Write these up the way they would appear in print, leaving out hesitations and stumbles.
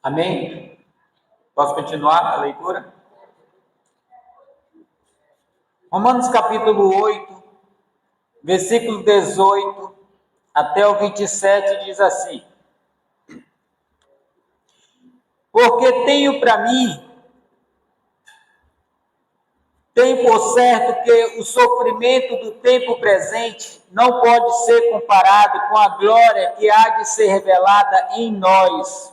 Amém? Posso continuar a leitura? Romanos capítulo 8, versículo 18 até o 27 diz assim: Porque tenho por certo que o sofrimento do tempo presente não pode ser comparado com a glória que há de ser revelada em nós.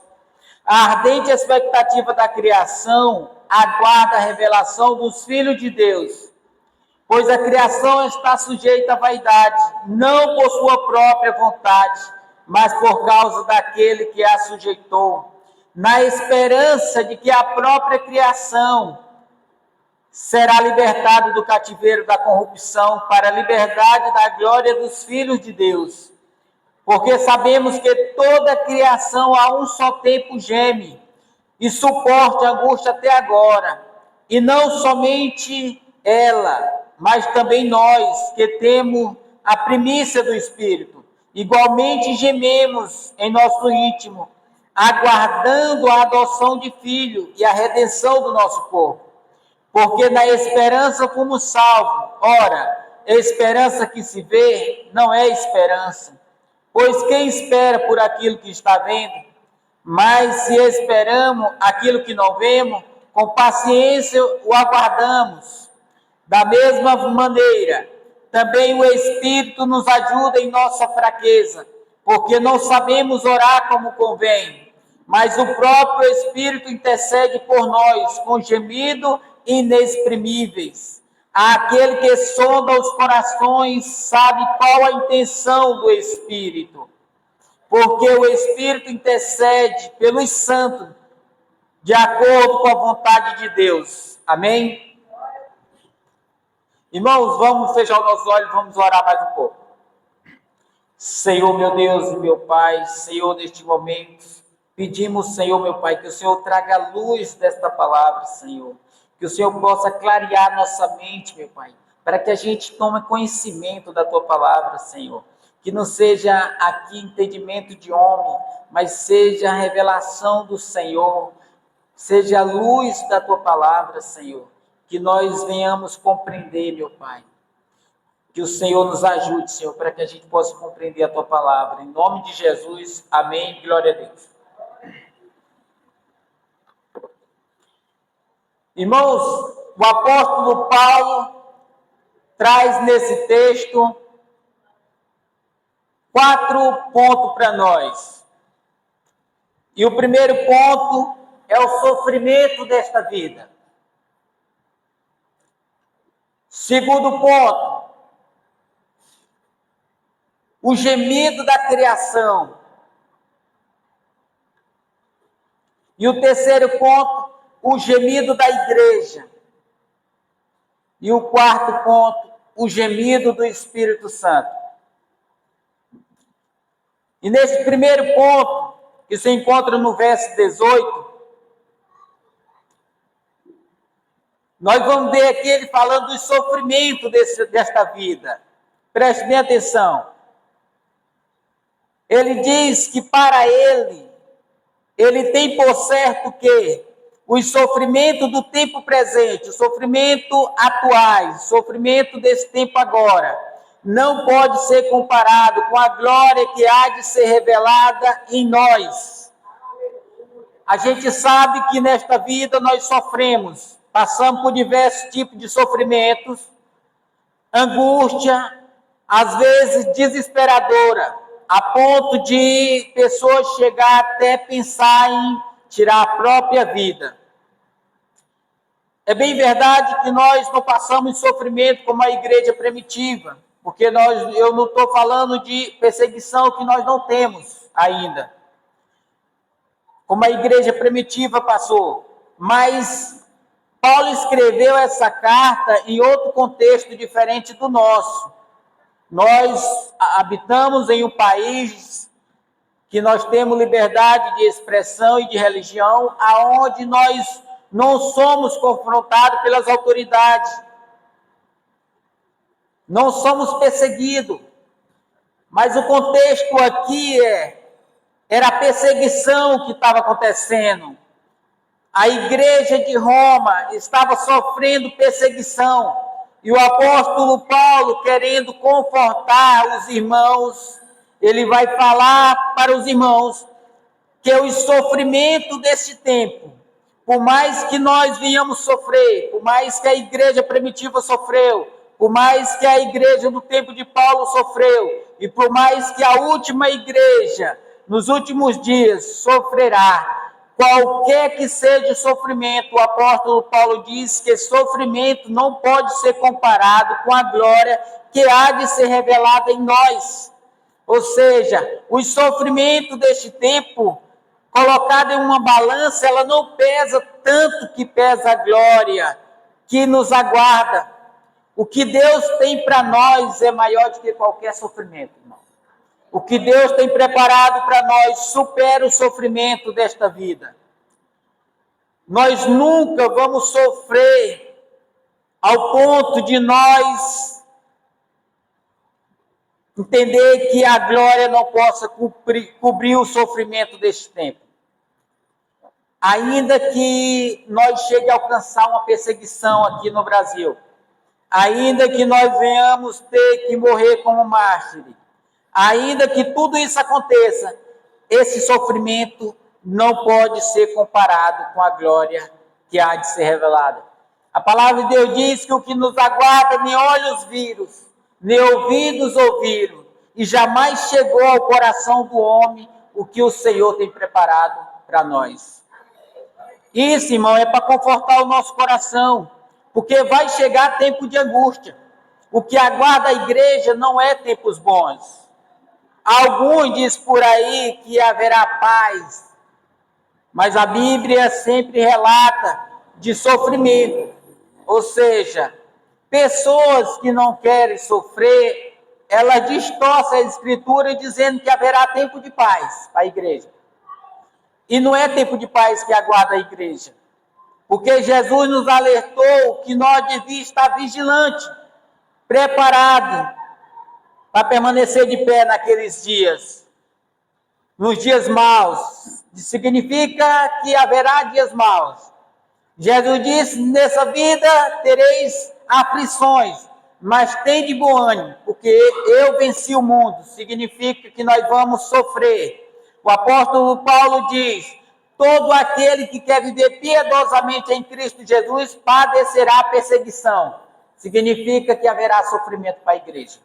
A ardente expectativa da criação aguarda a revelação dos filhos de Deus, pois a criação está sujeita à vaidade, não por sua própria vontade, mas por causa daquele que a sujeitou, na esperança de que a própria criação será libertada do cativeiro da corrupção para a liberdade da glória dos filhos de Deus. Porque sabemos que toda a criação a um só tempo geme e suporta a angústia até agora, e não somente ela, mas também nós, que temos a primícia do Espírito, igualmente gememos em nosso íntimo, aguardando a adoção de filho e a redenção do nosso corpo. Porque na esperança fomos salvos. Ora, a esperança que se vê não é esperança, pois quem espera por aquilo que está vendo? Mas se esperamos aquilo que não vemos, com paciência o aguardamos. Da mesma maneira, também o Espírito nos ajuda em nossa fraqueza, porque não sabemos orar como convém, mas o próprio Espírito intercede por nós com gemido inexprimíveis. Aquele que sonda os corações sabe qual a intenção do Espírito, porque o Espírito intercede pelos santos de acordo com a vontade de Deus. Amém? Irmãos, vamos fechar os nossos olhos, vamos orar mais um pouco. Senhor, meu Deus e meu Pai, Senhor, neste momento, pedimos, Senhor, meu Pai, que o Senhor traga a luz desta palavra, Senhor. Que o Senhor possa clarear nossa mente, meu Pai, para que a gente tome conhecimento da Tua palavra, Senhor. Que não seja aqui entendimento de homem, mas seja a revelação do Senhor, seja a luz da Tua palavra, Senhor. Que nós venhamos compreender, meu Pai. Que o Senhor nos ajude, Senhor, para que a gente possa compreender a Tua palavra. Em nome de Jesus, amém. Glória a Deus. Irmãos, o apóstolo Paulo traz nesse texto 4 pontos para nós. E o primeiro ponto é o sofrimento desta vida. Segundo ponto, o gemido da criação. E o terceiro ponto, o gemido da igreja. E o quarto ponto, o gemido do Espírito Santo. E nesse primeiro ponto, que se encontra no verso 18, nós vamos ver aqui ele falando do sofrimento desta vida. Preste bem atenção. Ele diz que para ele tem por certo que os sofrimentos do tempo presente, o sofrimento atuais, o sofrimento desse tempo agora, não pode ser comparado com a glória que há de ser revelada em nós. A gente sabe que nesta vida nós sofremos, passamos por diversos tipos de sofrimentos, angústia, às vezes desesperadora, a ponto de pessoas chegar até pensar em tirar a própria vida. É bem verdade que nós não passamos sofrimento como a igreja primitiva, porque eu não estou falando de perseguição que nós não temos ainda, como a igreja primitiva passou, mas Paulo escreveu essa carta em outro contexto diferente do nosso. Nós habitamos em um país que nós temos liberdade de expressão e de religião, aonde nós não somos confrontados pelas autoridades, não somos perseguidos. Mas o contexto aqui era a perseguição que estava acontecendo. A igreja de Roma estava sofrendo perseguição. E o apóstolo Paulo, querendo confortar os irmãos, ele vai falar para os irmãos que o sofrimento desse tempo, por mais que nós venhamos sofrer, por mais que a igreja primitiva sofreu, por mais que a igreja do tempo de Paulo sofreu, e por mais que a última igreja, nos últimos dias, sofrerá, qualquer que seja o sofrimento, o apóstolo Paulo diz que sofrimento não pode ser comparado com a glória que há de ser revelada em nós. Ou seja, o sofrimento deste tempo, colocado em uma balança, ela não pesa tanto que pesa a glória que nos aguarda. O que Deus tem para nós é maior do que qualquer sofrimento, irmão. O que Deus tem preparado para nós supera o sofrimento desta vida. Nós nunca vamos sofrer ao ponto de nós entender que a glória não possa cobrir o sofrimento deste tempo. Ainda que nós chegue a alcançar uma perseguição aqui no Brasil, ainda que nós venhamos ter que morrer como mártire, ainda que tudo isso aconteça, esse sofrimento não pode ser comparado com a glória que há de ser revelada. A palavra de Deus diz que o que nos aguarda nem olhos viram, nem ouvidos ouviram, e jamais chegou ao coração do homem o que o Senhor tem preparado para nós. Isso, irmão, é para confortar o nosso coração, porque vai chegar tempo de angústia. O que aguarda a igreja não é tempos bons. Alguns dizem por aí que haverá paz, mas a Bíblia sempre relata de sofrimento. Ou seja, pessoas que não querem sofrer, elas distorcem a Escritura dizendo que haverá tempo de paz para a igreja. E não é tempo de paz que aguarda a igreja. Porque Jesus nos alertou que nós devíamos estar vigilantes, preparados para permanecer de pé naqueles dias. Nos dias maus. Significa que haverá dias maus. Jesus disse, nessa vida tereis aflições, mas tem de bom ânimo, porque eu venci o mundo. Significa que nós vamos sofrer. O apóstolo Paulo diz, todo aquele que quer viver piedosamente em Cristo Jesus padecerá perseguição. Significa que haverá sofrimento para a igreja.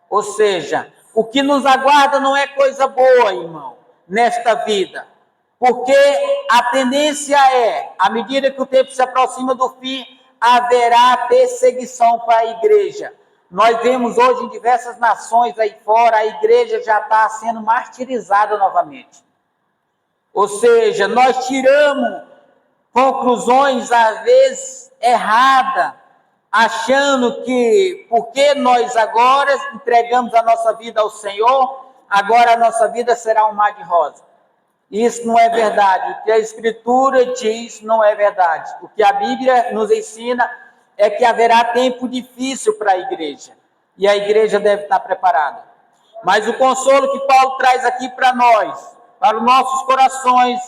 Ou seja, o que nos aguarda não é coisa boa, irmão, nesta vida. Porque a tendência é, à medida que o tempo se aproxima do fim, haverá perseguição para a igreja. Nós vemos hoje em diversas nações aí fora, a igreja já está sendo martirizada novamente. Ou seja, nós tiramos conclusões, às vezes, erradas, achando que, porque nós agora entregamos a nossa vida ao Senhor, agora a nossa vida será um mar de rosa. Isso não é verdade. O que a Escritura diz não é verdade. O que a Bíblia nos ensina é que haverá tempo difícil para a igreja. E a igreja deve estar preparada. Mas o consolo que Paulo traz aqui para nós, para os nossos corações,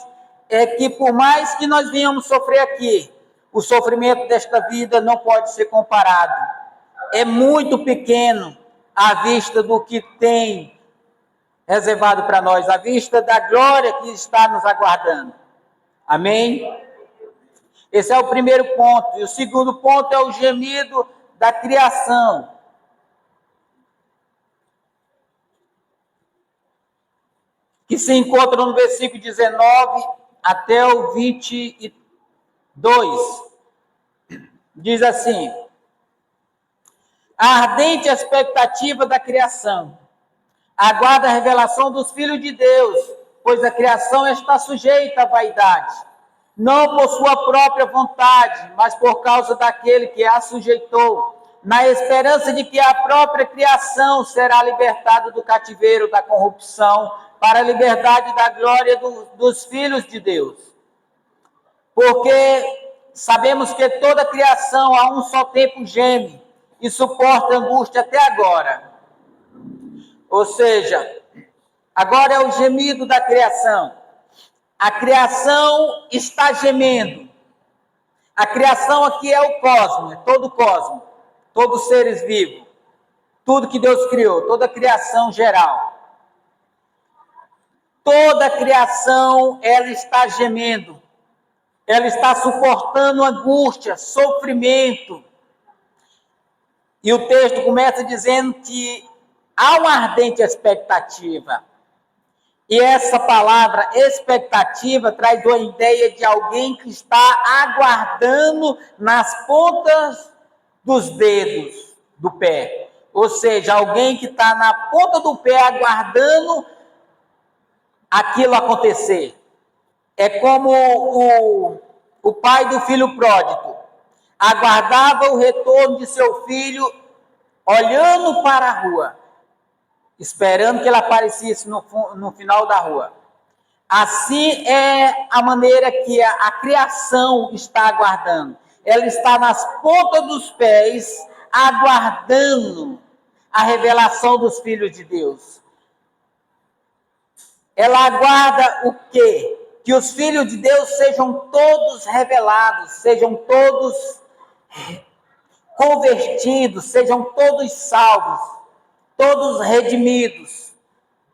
é que por mais que nós venhamos sofrer aqui, o sofrimento desta vida não pode ser comparado. É muito pequeno à vista do que tem reservado para nós, à vista da glória que está nos aguardando. Amém? Esse é o primeiro ponto. E o segundo ponto é o gemido da criação. Que se encontra no versículo 19 até o 22. Diz assim: a ardente expectativa da criação aguarda a revelação dos filhos de Deus, pois a criação está sujeita à vaidade, não por sua própria vontade, mas por causa daquele que a sujeitou, na esperança de que a própria criação será libertada do cativeiro da corrupção para a liberdade da glória dos filhos de Deus. Porque sabemos que toda a criação a um só tempo geme e suporta angústia até agora. Ou seja, agora é o gemido da criação. A criação está gemendo. A criação aqui é o cosmos, é todo o cosmos, todos os seres vivos, tudo que Deus criou, toda a criação geral. Toda a criação, ela está gemendo, ela está suportando angústia, sofrimento. E o texto começa dizendo que há uma ardente expectativa. E essa palavra expectativa traz uma ideia de alguém que está aguardando nas pontas dos dedos do pé. Ou seja, alguém que está na ponta do pé aguardando aquilo acontecer. É como o pai do filho pródigo. Aguardava o retorno de seu filho olhando para a rua, esperando que ele aparecesse no final da rua. Assim é a maneira que a criação está aguardando. Ela está nas pontas dos pés, aguardando a revelação dos filhos de Deus. Ela aguarda o quê? Que os filhos de Deus sejam todos revelados, sejam todos convertidos, sejam todos salvos, todos redimidos.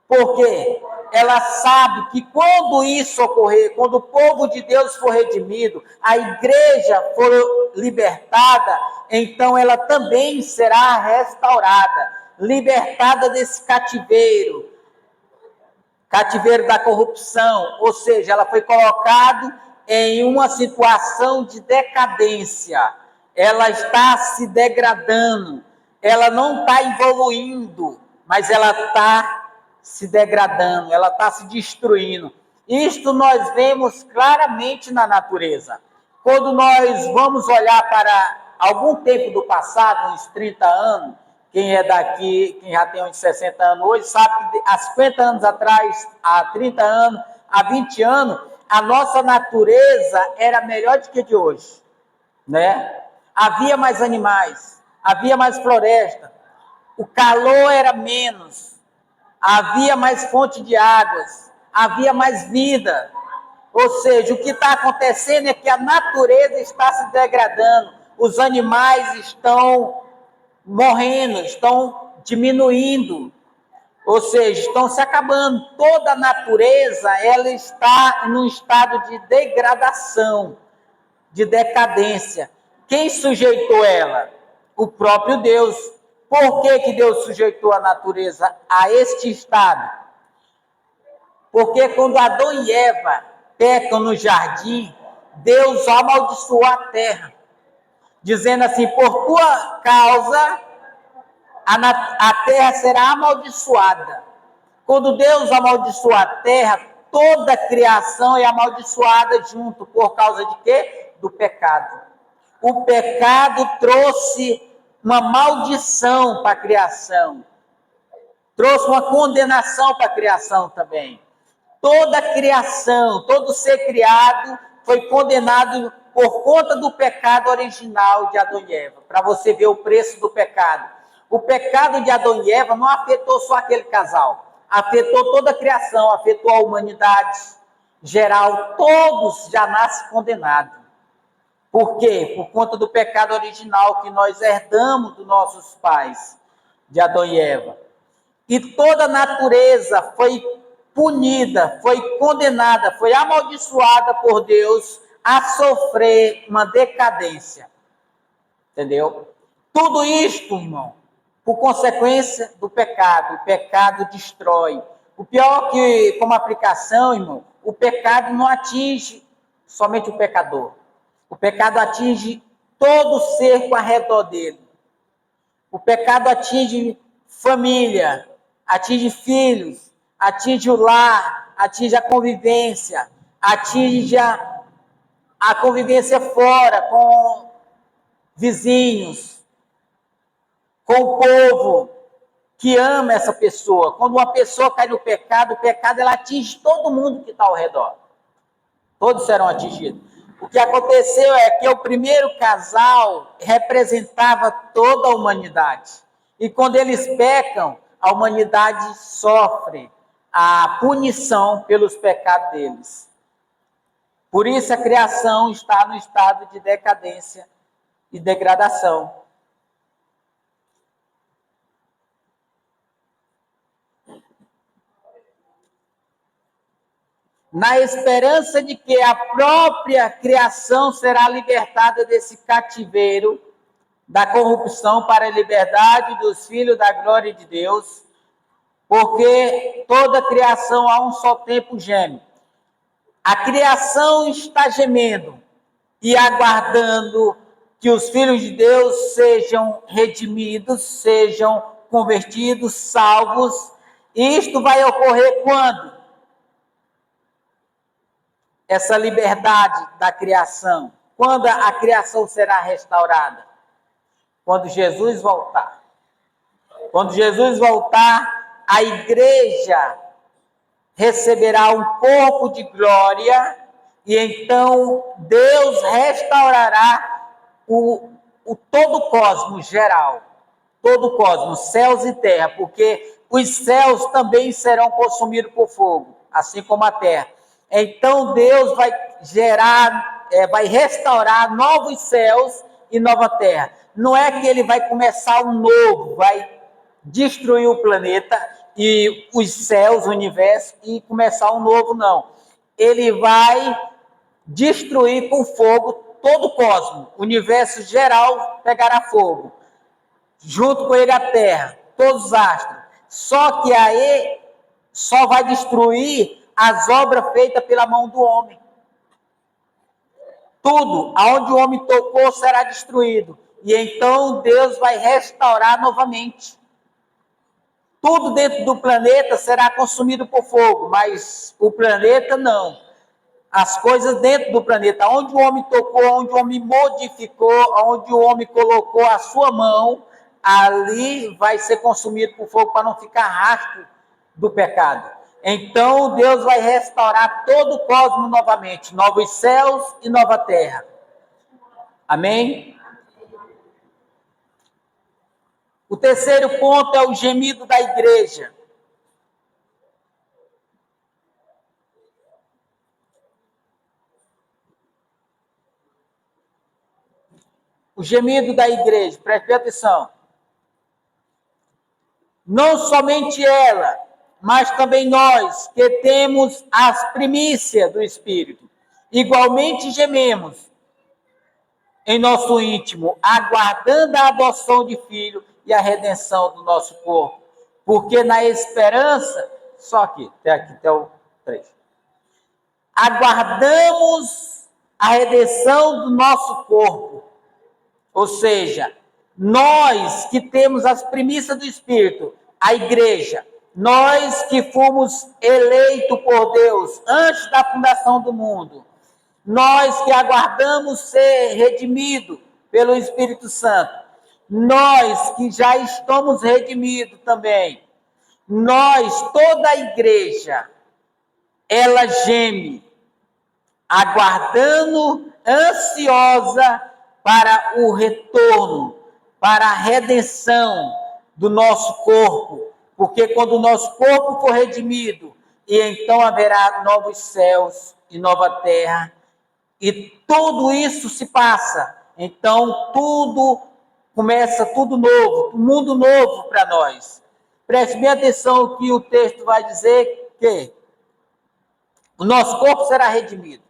Porque ela sabe que quando isso ocorrer, quando o povo de Deus for redimido, a igreja for libertada, então ela também será restaurada, libertada desse cativeiro da corrupção, ou seja, ela foi colocada em uma situação de decadência, ela está se degradando, ela não está evoluindo, mas ela está se degradando, ela está se destruindo. Isto nós vemos claramente na natureza. Quando nós vamos olhar para algum tempo do passado, uns 30 anos, quem é daqui, quem já tem uns 60 anos hoje, sabe que há 50 anos atrás, há 30 anos, há 20 anos, a nossa natureza era melhor do que a de hoje, né? Havia mais animais, havia mais floresta, o calor era menos, havia mais fonte de águas, havia mais vida. Ou seja, o que está acontecendo é que a natureza está se degradando, os animais estão morrendo, estão diminuindo, ou seja, estão se acabando. Toda a natureza, ela está num estado de degradação, de decadência. Quem sujeitou ela? O próprio Deus. Por que Deus sujeitou a natureza a este estado? Porque quando Adão e Eva pecam no jardim, Deus amaldiçoou a terra, dizendo assim: por tua causa a terra será amaldiçoada. Quando Deus amaldiçoa a terra, toda a criação é amaldiçoada junto. Por causa de quê? Do pecado. O pecado trouxe uma maldição para a criação, trouxe uma condenação para a criação também. Toda a criação, todo ser criado foi condenado por conta do pecado original de Adão e Eva. Para você ver o preço do pecado. O pecado de Adão e Eva não afetou só aquele casal, afetou toda a criação, afetou a humanidade geral. Todos já nascem condenados. Por quê? Por conta do pecado original que nós herdamos dos nossos pais, de Adão e Eva. E toda a natureza foi punida, foi condenada, foi amaldiçoada por Deus a sofrer uma decadência. Entendeu? Tudo isto, irmão, por consequência do pecado. O pecado destrói. O pior que, como aplicação, irmão, o pecado não atinge somente o pecador. O pecado atinge todo ser ao redor dele. O pecado atinge família, atinge filhos, atinge o lar, atinge a convivência, atinge a convivência fora, com vizinhos, com o povo. que ama essa pessoa. Quando uma pessoa cai no pecado, o pecado ela atinge todo mundo que está ao redor. Todos serão atingidos. O que aconteceu é que o primeiro casal representava toda a humanidade. E quando eles pecam, a humanidade sofre a punição pelos pecados deles. Por isso a criação está no estado de decadência e degradação. Na esperança de que a própria criação será libertada desse cativeiro da corrupção para a liberdade dos filhos da glória de Deus, porque toda criação a um só tempo geme. A criação está gemendo e aguardando que os filhos de Deus sejam redimidos, sejam convertidos, salvos. E isto vai ocorrer quando? Essa liberdade da criação. Quando a criação será restaurada? Quando Jesus voltar. Quando Jesus voltar, a igreja receberá um corpo de glória e então Deus restaurará todo o cosmos geral. Todo o cosmos, céus e terra, porque os céus também serão consumidos por fogo, assim como a terra. Então Deus vai vai restaurar novos céus e nova terra. Não é que ele vai começar um novo, vai destruir o planeta e os céus, o universo, e começar um novo, não. Ele vai destruir com fogo todo o cosmos. O universo geral pegará fogo. Junto com ele a terra, todos os astros. Só que aí só vai destruir as obras feitas pela mão do homem. Tudo, aonde o homem tocou, será destruído. E então Deus vai restaurar novamente. Tudo dentro do planeta será consumido por fogo, mas o planeta não. As coisas dentro do planeta, onde o homem tocou, onde o homem modificou, onde o homem colocou a sua mão, ali vai ser consumido por fogo para não ficar rastro do pecado. Então Deus vai restaurar todo o cosmos novamente, novos céus e nova terra. Amém? O terceiro ponto é o gemido da igreja. O gemido da igreja, preste atenção. Não somente ela, mas também nós, que temos as primícias do Espírito, igualmente gememos em nosso íntimo, aguardando a adoção de filho e a redenção do nosso corpo. Porque na esperança, só aqui até o 3. Aguardamos a redenção do nosso corpo. Ou seja, nós que temos as primícias do Espírito, a igreja, nós que fomos eleitos por Deus antes da fundação do mundo, nós que aguardamos ser redimidos pelo Espírito Santo, nós que já estamos redimidos também, nós, toda a igreja, ela geme, aguardando, ansiosa para o retorno, para a redenção do nosso corpo, porque quando o nosso corpo for redimido, e então haverá novos céus e nova terra, e tudo isso se passa, então tudo começa, tudo novo, um mundo novo para nós. Preste bem atenção que o texto vai dizer que o nosso corpo será redimido.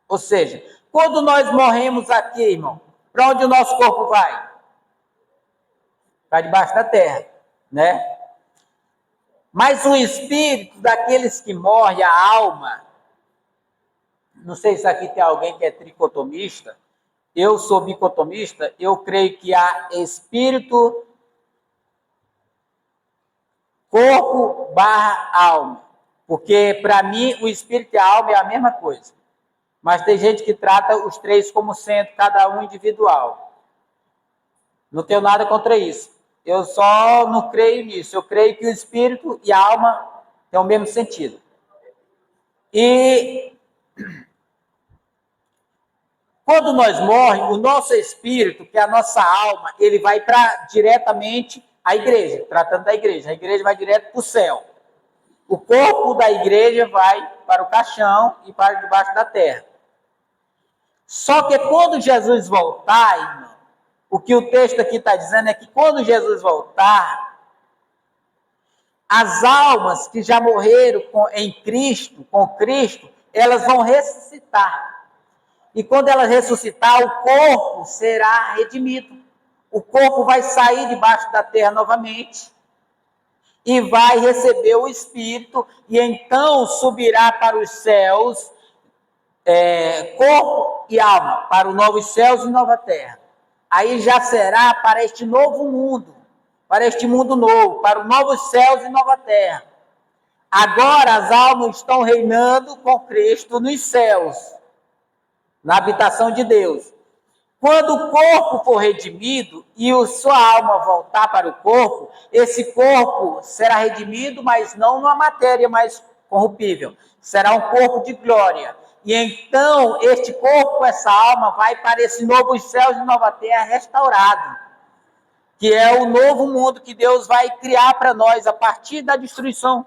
Ou seja, quando nós morremos aqui, irmão, para onde o nosso corpo vai? Vai debaixo da terra, né? Mas o espírito daqueles que morrem, a alma, não sei se aqui tem alguém que é tricotomista, eu sou bicotomista, eu creio que há espírito, corpo / alma. Porque, para mim, o espírito e a alma é a mesma coisa. Mas tem gente que trata os três como sendo cada um individual. Não tenho nada contra isso. Eu só não creio nisso. Eu creio que o espírito e a alma têm o mesmo sentido. E quando nós morremos, o nosso espírito, que é a nossa alma, ele vai para diretamente à igreja, tratando da igreja. A igreja vai direto para o céu. O corpo da igreja vai para o caixão e para debaixo da terra. Só que quando Jesus voltar, irmão, o que o texto aqui está dizendo é que quando Jesus voltar, as almas que já morreram em Cristo, com Cristo, elas vão ressuscitar. E quando ela ressuscitar, o corpo será redimido. O corpo vai sair debaixo da terra novamente e vai receber o Espírito, e então subirá para os céus, corpo e alma, para os novos céus e nova terra. Aí já será para este novo mundo, para este mundo novo, para os novos céus e nova terra. Agora as almas estão reinando com Cristo nos céus, na habitação de Deus. Quando o corpo for redimido e a sua alma voltar para o corpo, esse corpo será redimido, mas não numa matéria mais corruptível. Será um corpo de glória. E então, este corpo, essa alma, vai para esse novo céus e nova terra restaurado, que é o novo mundo que Deus vai criar para nós a partir da destruição.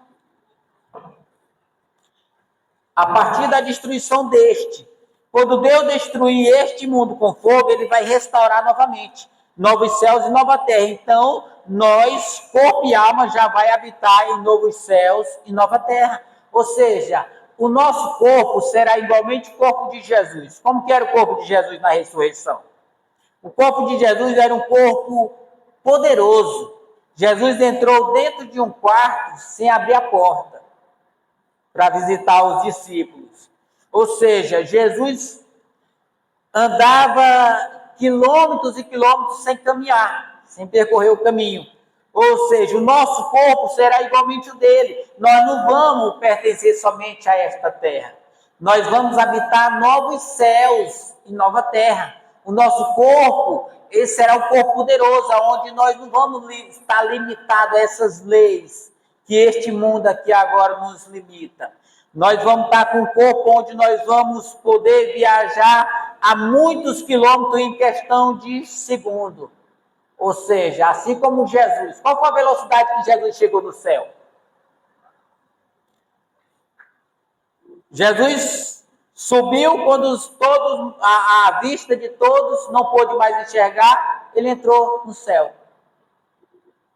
A partir da destruição deste. Quando Deus destruir este mundo com fogo, ele vai restaurar novamente novos céus e nova terra. Então, nós, corpo e alma, já vai habitar em novos céus e nova terra. Ou seja, o nosso corpo será igualmente o corpo de Jesus. Como que era o corpo de Jesus na ressurreição? O corpo de Jesus era um corpo poderoso. Jesus entrou dentro de um quarto sem abrir a porta para visitar os discípulos. Ou seja, Jesus andava quilômetros e quilômetros sem caminhar, sem percorrer o caminho. Ou seja, o nosso corpo será igualmente o dele. Nós não vamos pertencer somente a esta terra. Nós vamos habitar novos céus e nova terra. O nosso corpo, esse será um corpo poderoso, onde nós não vamos estar limitados a essas leis que este mundo aqui agora nos limita. Nós vamos estar com um corpo onde nós vamos poder viajar a muitos quilômetros em questão de segundo. Ou seja, assim como Jesus. Qual foi a velocidade que Jesus chegou no céu? Jesus subiu quando a vista de todos não pôde mais enxergar, ele entrou no céu.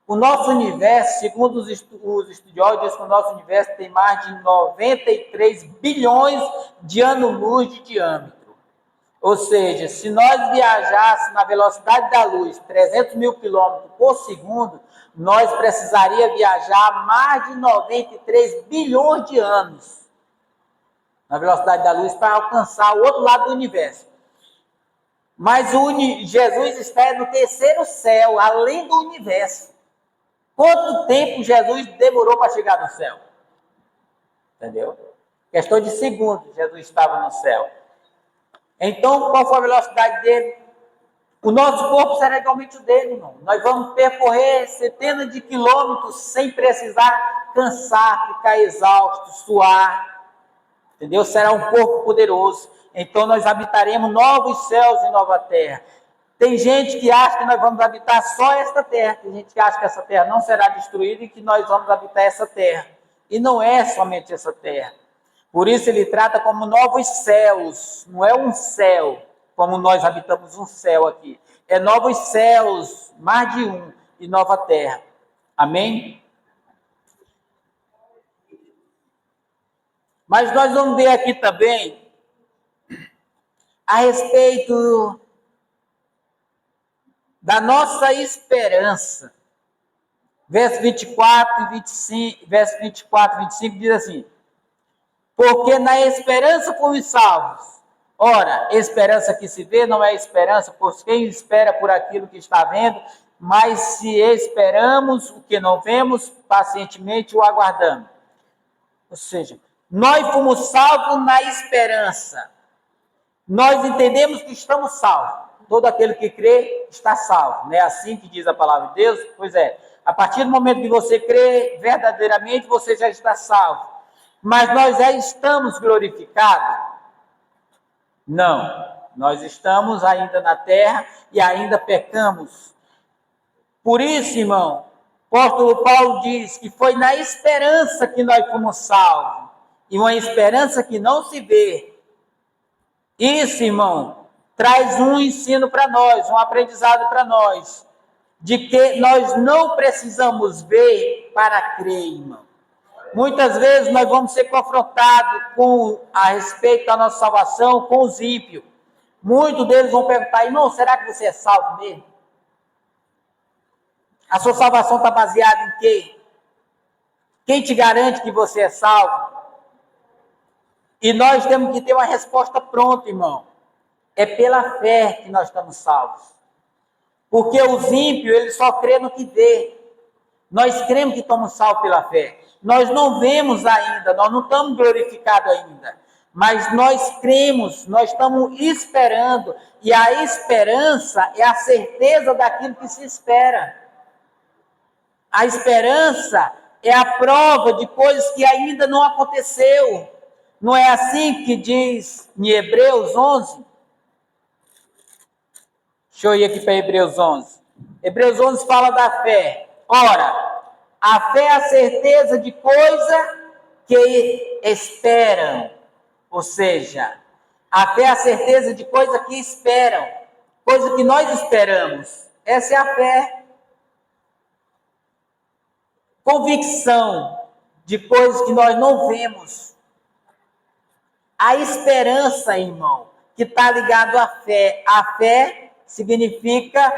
O nosso universo, segundo os estudiosos, diz que o nosso universo tem mais de 93 bilhões de anos-luz de diâmetro. Ou seja, se nós viajássemos na velocidade da luz, 300 mil quilômetros por segundo, nós precisaríamos viajar mais de 93 bilhões de anos na velocidade da luz para alcançar o outro lado do universo. Mas Jesus está no terceiro céu, além do universo. Quanto tempo Jesus demorou para chegar no céu? Entendeu? Questão de segundos, Jesus estava no céu. Então, qual foi a velocidade dele? O nosso corpo será igualmente o dele, irmão. Nós vamos percorrer centenas de quilômetros sem precisar cansar, ficar exausto, suar. Entendeu? Será um corpo poderoso. Então, nós habitaremos novos céus e nova terra. Tem gente que acha que nós vamos habitar só esta terra. Tem gente que acha que essa terra não será destruída e que nós vamos habitar essa terra. E não é somente essa terra. Por isso ele trata como novos céus. Não é um céu, como nós habitamos um céu aqui. É novos céus, mais de um, e nova terra. Amém? Mas nós vamos ver aqui também a respeito da nossa esperança. Verso 24 e 25, verso 24 e 25 diz assim: porque na esperança fomos salvos. Ora, esperança que se vê não é esperança, pois quem espera por aquilo que está vendo, mas se esperamos o que não vemos, pacientemente o aguardamos. Ou seja, nós fomos salvos na esperança. Nós entendemos que estamos salvos. todo aquele que crê está salvo. Não é assim que diz a palavra de Deus? Pois é, a partir do momento que você crê verdadeiramente, você já está salvo. Mas nós já estamos glorificados? Não, nós estamos ainda na terra e ainda pecamos. Por isso, irmão, o apóstolo Paulo diz que foi na esperança que nós fomos salvos, e uma esperança que não se vê. Isso, irmão, traz um ensino para nós, um aprendizado para nós, de que nós não precisamos ver para crer, irmão. Muitas vezes nós vamos ser confrontados a respeito da nossa salvação com os ímpios. Muitos deles vão perguntar, irmão, será que você é salvo mesmo? A sua salvação está baseada em quê? Quem te garante que você é salvo? E nós temos que ter uma resposta pronta, irmão. É pela fé que nós estamos salvos. Porque os ímpios, eles só crêem no que vê. Nós cremos que estamos salvos pela fé. Nós não vemos ainda, nós não estamos glorificados ainda. Mas nós cremos, nós estamos esperando. E a esperança é a certeza daquilo que se espera. A esperança é a prova de coisas que ainda não aconteceu. Não é assim que diz em Hebreus 11? Deixa eu ir aqui para Hebreus 11. Hebreus 11 fala da fé. Ora, a fé é a certeza de coisa que esperam. Ou seja, a fé é a certeza de coisa que esperam. Coisa que nós esperamos. Essa é a fé. Convicção de coisas que nós não vemos. A esperança, irmão, que está ligado à fé. A fé significa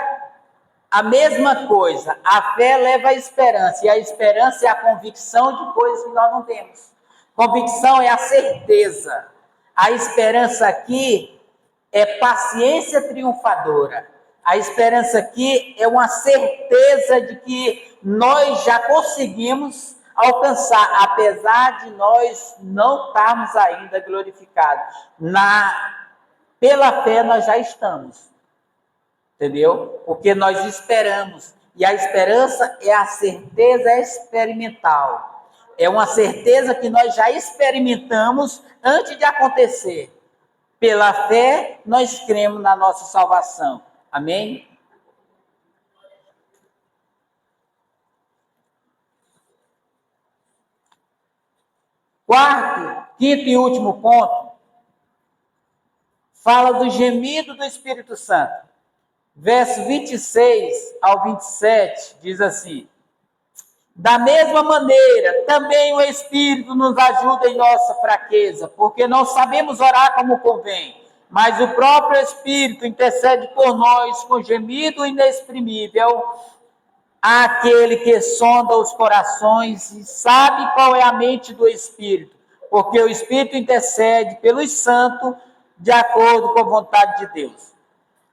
a mesma coisa. A fé leva à esperança. E a esperança é a convicção de coisas que nós não temos. Convicção é a certeza. A esperança aqui é paciência triunfadora. A esperança aqui é uma certeza de que nós já conseguimos alcançar, apesar de nós não estarmos ainda glorificados. Pela fé nós já estamos, entendeu? Porque nós esperamos, e a esperança é a certeza experimental. É uma certeza que nós já experimentamos antes de acontecer. Pela fé nós cremos na nossa salvação. Amém? Quarto, quinto e último ponto, fala do gemido do Espírito Santo. Verso 26 ao 27 diz assim: da mesma maneira, também o Espírito nos ajuda em nossa fraqueza, porque não sabemos orar como convém. Mas o próprio Espírito intercede por nós com gemido inexprimível, aquele que sonda os corações e sabe qual é a mente do Espírito, porque o Espírito intercede pelos santos de acordo com a vontade de Deus.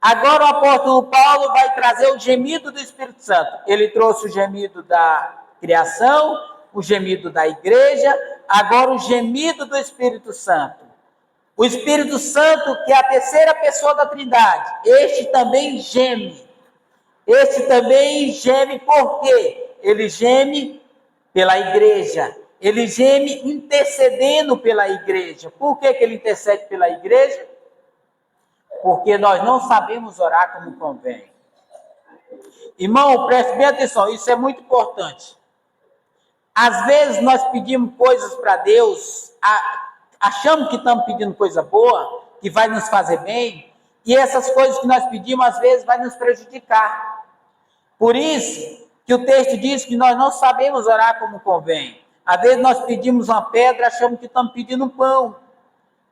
Agora o apóstolo Paulo vai trazer o gemido do Espírito Santo. Ele trouxe o gemido da criação, o gemido da igreja, agora o gemido do Espírito Santo. O Espírito Santo, que é a terceira pessoa da Trindade, este também geme. Este também geme por quê? Ele geme pela igreja. Ele geme intercedendo pela igreja. Por que ele intercede pela igreja? Porque nós não sabemos orar como convém. Irmão, preste bem atenção, isso é muito importante. Às vezes nós pedimos coisas para Deus, achamos que estamos pedindo coisa boa, que vai nos fazer bem, e essas coisas que nós pedimos, às vezes, vai nos prejudicar. Por isso que o texto diz que nós não sabemos orar como convém. Às vezes nós pedimos uma pedra, achamos que estamos pedindo um pão.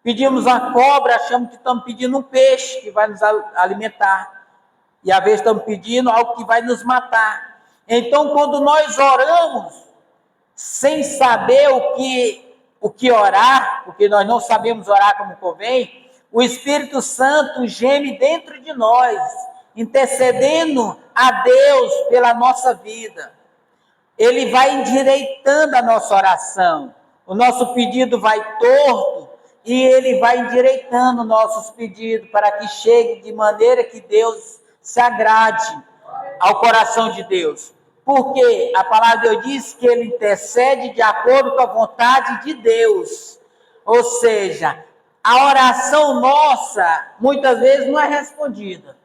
Pedimos uma cobra, achamos que estamos pedindo um peixe que vai nos alimentar. E às vezes estamos pedindo algo que vai nos matar. Então, quando nós oramos, sem saber o que orar, porque nós não sabemos orar como convém, o Espírito Santo geme dentro de nós, intercedendo a Deus pela nossa vida. Ele vai endireitando a nossa oração. O nosso pedido vai torto e Ele vai endireitando nossos pedidos para que chegue de maneira que Deus se agrade ao coração de Deus. Porque a palavra de Deus diz que Ele intercede de acordo com a vontade de Deus. Ou seja, a oração nossa, muitas vezes, não é respondida.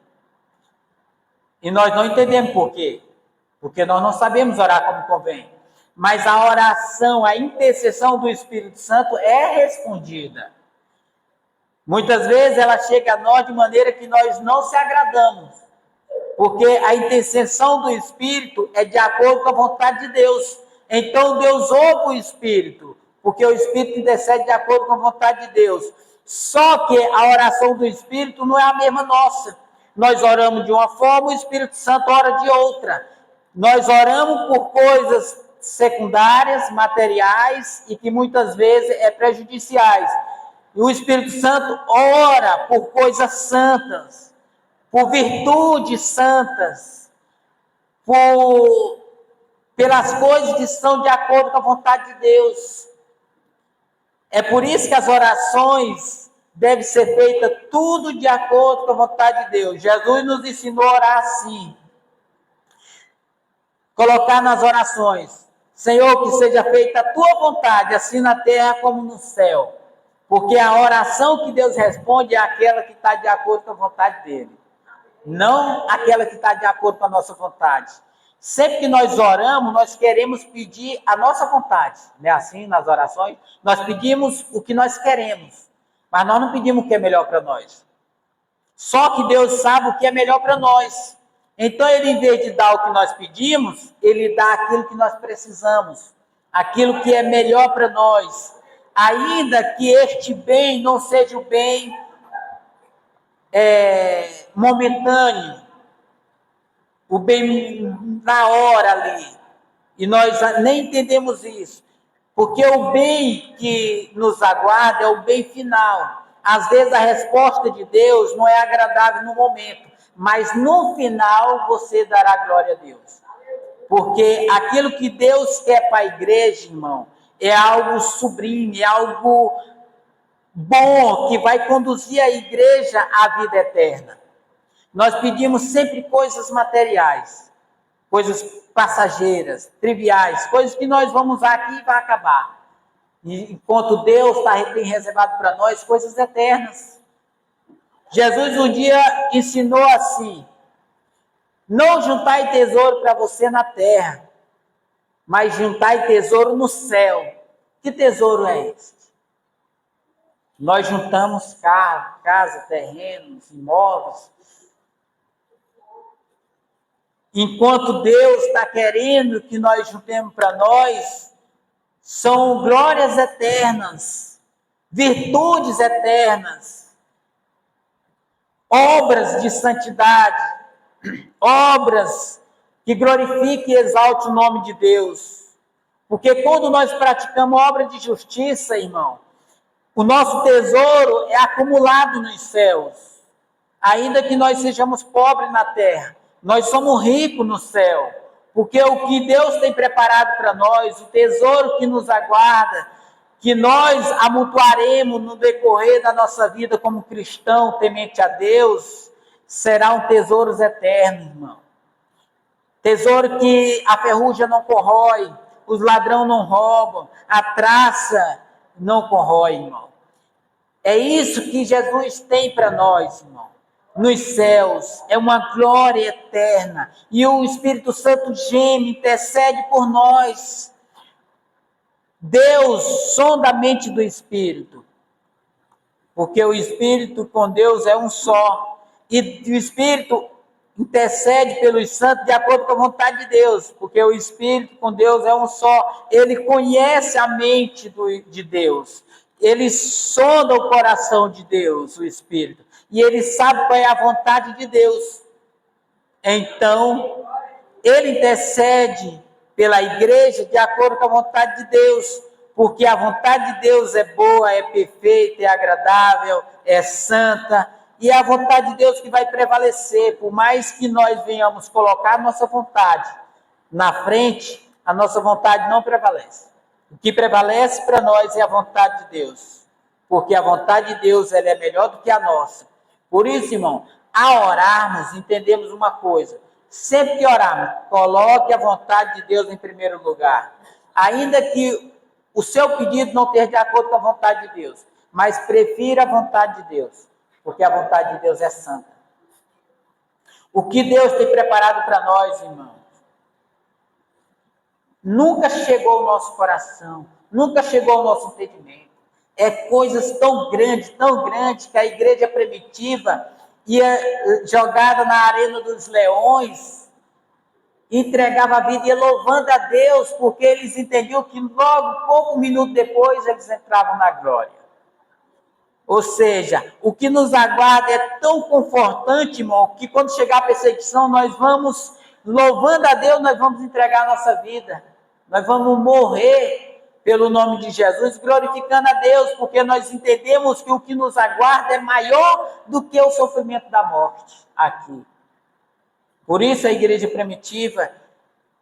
E nós não entendemos por quê. Porque nós não sabemos orar como convém. Mas a oração, a intercessão do Espírito Santo é respondida. Muitas vezes ela chega a nós de maneira que nós não se agradamos. Porque a intercessão do Espírito é de acordo com a vontade de Deus. Então Deus ouve o Espírito, porque o Espírito intercede de acordo com a vontade de Deus. Só que a oração do Espírito não é a mesma nossa. Nós oramos de uma forma, o Espírito Santo ora de outra. Nós oramos por coisas secundárias, materiais, e que muitas vezes é prejudiciais. E o Espírito Santo ora por coisas santas, por virtudes santas, pelas coisas que são de acordo com a vontade de Deus. É por isso que as orações devem ser feitas tudo de acordo com a vontade de Deus. Jesus nos ensinou a orar assim. Colocar nas orações: Senhor, que seja feita a tua vontade, assim na terra como no céu. Porque a oração que Deus responde é aquela que está de acordo com a vontade dele. Não aquela que está de acordo com a nossa vontade. Sempre que nós oramos, nós queremos pedir a nossa vontade. Não é assim nas orações? Nós pedimos o que nós queremos, mas nós não pedimos o que é melhor para nós. Só que Deus sabe o que é melhor para nós. Então, Ele, em vez de dar o que nós pedimos, Ele dá aquilo que nós precisamos, aquilo que é melhor para nós. Ainda que este bem não seja o bem momentâneo, o bem na hora ali. E nós nem entendemos isso. Porque o bem que nos aguarda é o bem final. Às vezes a resposta de Deus não é agradável no momento, mas no final você dará glória a Deus. Porque aquilo que Deus quer para a igreja, irmão, é algo sublime, é algo bom, que vai conduzir a igreja à vida eterna. Nós pedimos sempre coisas materiais, coisas passageiras, triviais, coisas que nós vamos usar aqui e vai acabar. Enquanto Deus tem reservado para nós coisas eternas. Jesus um dia ensinou assim: não juntai tesouro para você na terra, mas juntai tesouro no céu. Que tesouro é esse? Nós juntamos carro, casa, terrenos, imóveis. Enquanto Deus está querendo que nós juntemos para nós, são glórias eternas, virtudes eternas, obras de santidade, obras que glorifiquem e exaltem o nome de Deus. Porque quando nós praticamos obra de justiça, irmão, o nosso tesouro é acumulado nos céus. Ainda que nós sejamos pobres na terra, nós somos ricos no céu. Porque o que Deus tem preparado para nós, o tesouro que nos aguarda, que nós amontoaremos no decorrer da nossa vida como cristão, temente a Deus, serão tesouros eternos, irmão. Tesouro que a ferrugem não corrói, os ladrões não roubam, a traça não corrói, irmão. É isso que Jesus tem para nós, irmão. Nos céus, é uma glória eterna. E o Espírito Santo geme, intercede por nós. Deus sonda a mente do Espírito. Porque o Espírito com Deus é um só. E o Espírito intercede pelos santos de acordo com a vontade de Deus. Porque o Espírito com Deus é um só. Ele conhece a mente de Deus. Ele sonda o coração de Deus, o Espírito. E ele sabe qual é a vontade de Deus. Então, ele intercede pela igreja de acordo com a vontade de Deus. Porque a vontade de Deus é boa, é perfeita, é agradável, é santa. E é a vontade de Deus que vai prevalecer. Por mais que nós venhamos colocar a nossa vontade na frente, a nossa vontade não prevalece. O que prevalece para nós é a vontade de Deus. porque a vontade de Deus ela é melhor do que a nossa. Por isso, irmão, ao orarmos, entendemos uma coisa: sempre que orarmos, coloque a vontade de Deus em primeiro lugar. Ainda que o seu pedido não esteja de acordo com a vontade de Deus, mas prefira a vontade de Deus, porque a vontade de Deus é santa. O que Deus tem preparado para nós, irmãos, nunca chegou ao nosso coração, nunca chegou ao nosso entendimento. É coisas tão grandes, que a igreja primitiva ia jogada na arena dos leões, entregava a vida e ia louvando a Deus, porque eles entendiam que logo, pouco minuto depois, eles entravam na glória. Ou seja, o que nos aguarda é tão confortante, irmão, que quando chegar a perseguição, nós vamos, louvando a Deus, nós vamos entregar a nossa vida. Nós vamos morrer pelo nome de Jesus, glorificando a Deus, porque nós entendemos que o que nos aguarda é maior do que o sofrimento da morte aqui. Por isso a igreja primitiva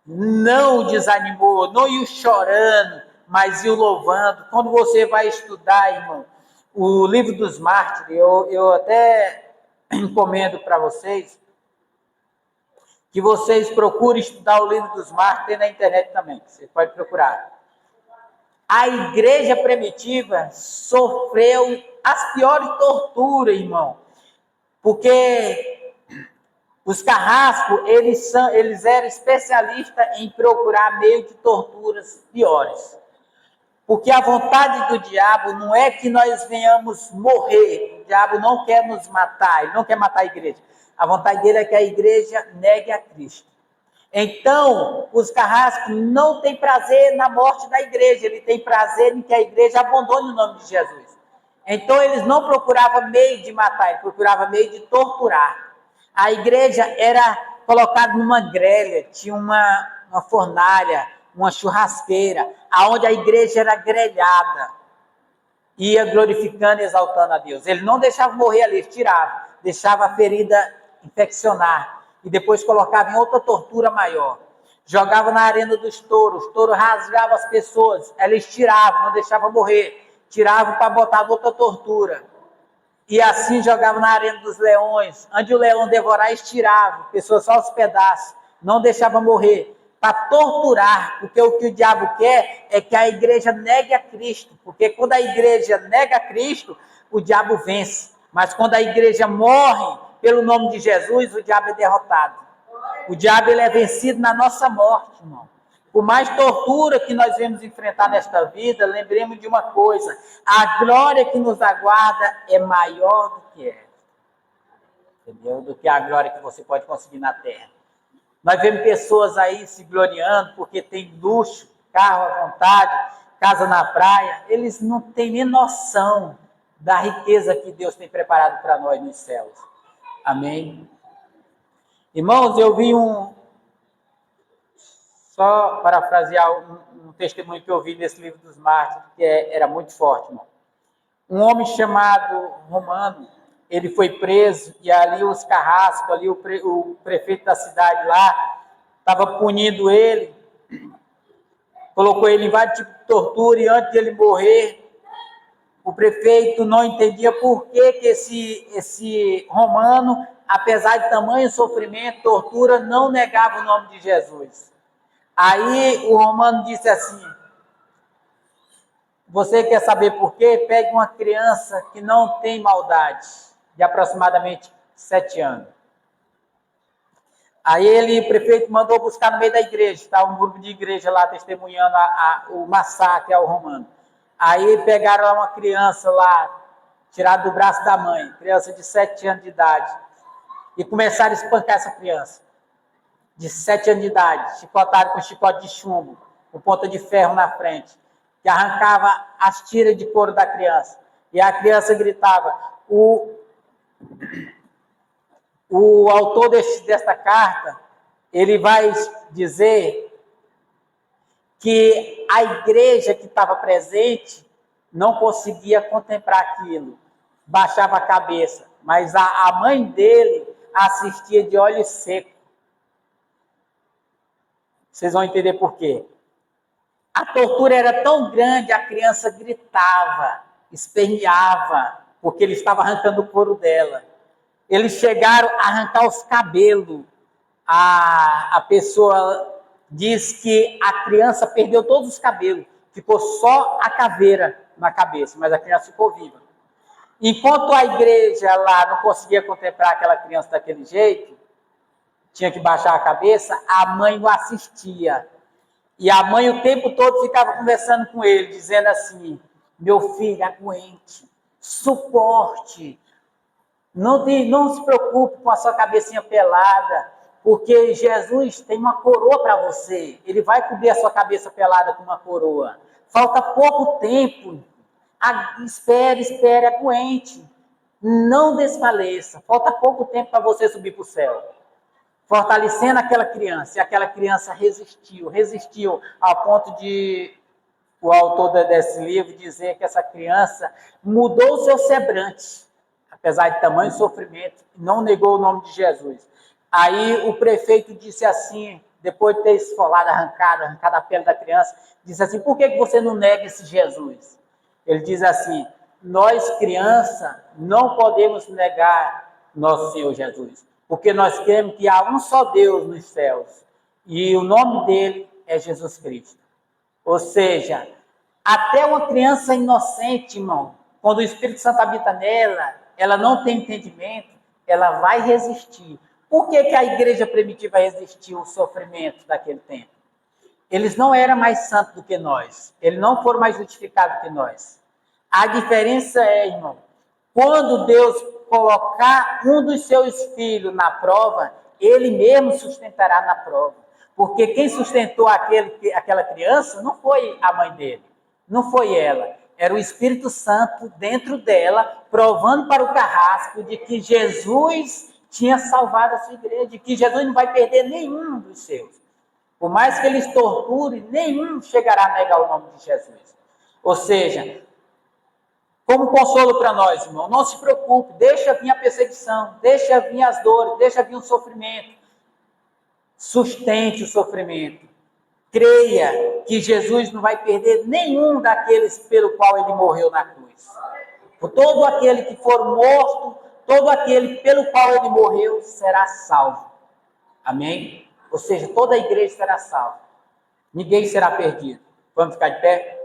não desanimou, não ia chorando, mas ia louvando. Quando você vai estudar, irmão, o livro dos mártires, eu até encomendo para vocês, que vocês procurem estudar o livro dos mártires na internet também, você pode procurar. A igreja primitiva sofreu as piores torturas, irmão, porque os carrascos, eles eram especialistas em procurar meio de torturas piores. Porque a vontade do diabo não é que nós venhamos morrer. O diabo não quer nos matar, ele não quer matar a igreja. A vontade dele é que a igreja negue a Cristo. Então, os carrascos não têm prazer na morte da igreja, ele tem prazer em que a igreja abandone o nome de Jesus. Então, eles não procuravam meio de matar, eles procuravam meio de torturar. A igreja era colocada numa grelha, tinha uma fornalha, uma churrasqueira, aonde a igreja era grelhada, ia glorificando e exaltando a Deus. Ele não deixava morrer ali, tirava, deixava a ferida infeccionar, e depois colocava em outra tortura maior. Jogava na arena dos touros, os touros rasgavam as pessoas, eles tiravam, não deixavam morrer, tiravam para botar outra tortura. E assim jogavam na arena dos leões, onde o leão devorar, eles tiravam, pessoas só os pedaços, não deixavam morrer, para torturar, porque o que o diabo quer é que a igreja negue a Cristo, porque quando a igreja nega a Cristo, o diabo vence, mas quando a igreja morre pelo nome de Jesus, o diabo é derrotado. O diabo ele é vencido na nossa morte, irmão. Por mais tortura que nós vamos enfrentar nesta vida, lembremos de uma coisa: a glória que nos aguarda é maior do que essa. Entendeu? Do que a glória que você pode conseguir na terra. Nós vemos pessoas aí se gloriando porque tem luxo, carro à vontade, casa na praia. Eles não têm nem noção da riqueza que Deus tem preparado para nós nos céus. Amém? Irmãos, eu vi só parafrasear um testemunho que eu vi nesse livro dos mártires, que era muito forte, irmão. Um homem chamado Romano, ele foi preso, e ali os carrascos, ali o prefeito da cidade lá, estava punindo ele, colocou ele em vários tipos de tortura, e antes de ele morrer, o prefeito não entendia por que esse romano, apesar de tamanho sofrimento, tortura, não negava o nome de Jesus. Aí o romano disse assim: você quer saber por quê? Pegue uma criança que não tem maldade, de aproximadamente 7 anos. Aí o prefeito mandou buscar no meio da igreja, estava um grupo de igreja lá testemunhando o massacre ao romano. Aí pegaram lá uma criança lá, tirada do braço da mãe, criança de 7 anos de idade, e começaram a espancar essa criança, de 7 anos de idade, chicotaram com chicote de chumbo, com ponta de ferro na frente, que arrancava as tiras de couro da criança, e a criança gritava. O autor desta carta, ele vai dizer que a igreja que estava presente não conseguia contemplar aquilo, baixava a cabeça, mas a mãe dele assistia de olhos secos. Vocês vão entender por quê. A tortura era tão grande, a criança gritava, esperneava, porque ele estava arrancando o couro dela. Eles chegaram a arrancar os cabelos. A pessoa diz que a criança perdeu todos os cabelos, ficou só a caveira na cabeça, mas a criança ficou viva. Enquanto a igreja lá não conseguia contemplar aquela criança daquele jeito, tinha que baixar a cabeça, a mãe o assistia. E a mãe o tempo todo ficava conversando com ele, dizendo assim: meu filho, aguente, suporte, não se preocupe com a sua cabecinha pelada, porque Jesus tem uma coroa para você. Ele vai cobrir a sua cabeça pelada com uma coroa. Falta pouco tempo. Espere, aguente. Não desfaleça. Falta pouco tempo para você subir para o céu. Fortalecendo aquela criança. E aquela criança resistiu ao ponto de o autor desse livro dizer que essa criança mudou o seu semblante, apesar de tamanho sofrimento, não negou o nome de Jesus. Aí o prefeito disse assim, depois de ter esfolado, arrancado a pele da criança, disse assim: por que você não nega esse Jesus? Ele diz assim: nós, criança, não podemos negar nosso Senhor Jesus, porque nós cremos que há um só Deus nos céus, e o nome dele é Jesus Cristo. Ou seja, até uma criança inocente, irmão, quando o Espírito Santo habita nela, ela não tem entendimento, ela vai resistir. Por que a igreja primitiva resistiu ao sofrimento daquele tempo? Eles não eram mais santos do que nós. Eles não foram mais justificados que nós. A diferença é, irmão, quando Deus colocar um dos seus filhos na prova, ele mesmo sustentará na prova. Porque quem sustentou aquela criança não foi a mãe dele, não foi ela. Era o Espírito Santo dentro dela, provando para o carrasco de que Jesus tinha salvado a sua igreja, de que Jesus não vai perder nenhum dos seus. Por mais que eles torturem, nenhum chegará a negar o nome de Jesus. Ou seja, como consolo para nós, irmão, não se preocupe, deixa vir a perseguição, deixa vir as dores, deixa vir o sofrimento. Sustente o sofrimento. Creia que Jesus não vai perder nenhum daqueles pelo qual ele morreu na cruz. Por todo aquele que for morto, todo aquele pelo qual ele morreu será salvo. Amém? Ou seja, toda a igreja será salva. Ninguém será perdido. Vamos ficar de pé?